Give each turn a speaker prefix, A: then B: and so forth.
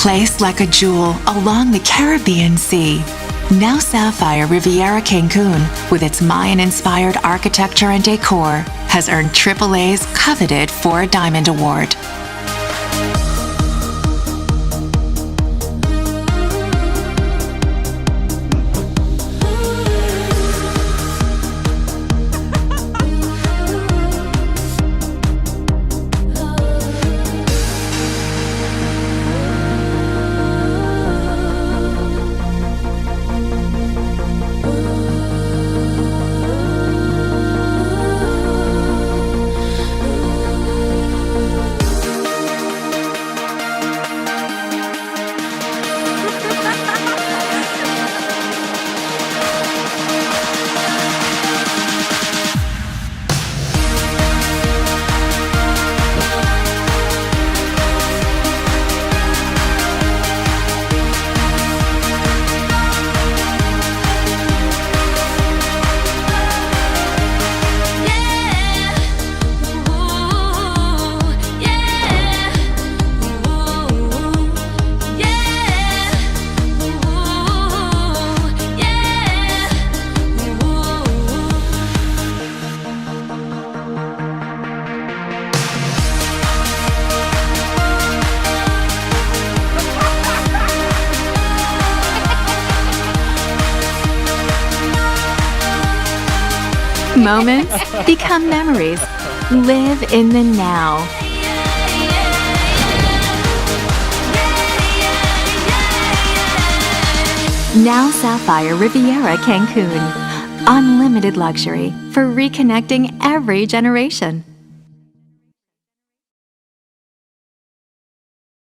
A: Placed like a jewel along the Caribbean Sea, Now Sapphire Riviera Cancun, with its Mayan-inspired architecture and decor, has earned AAA's coveted 4 Diamond Award. Moments become memories. Live in the now. Now Sapphire Riviera Cancun. Unlimited luxury for reconnecting every generation.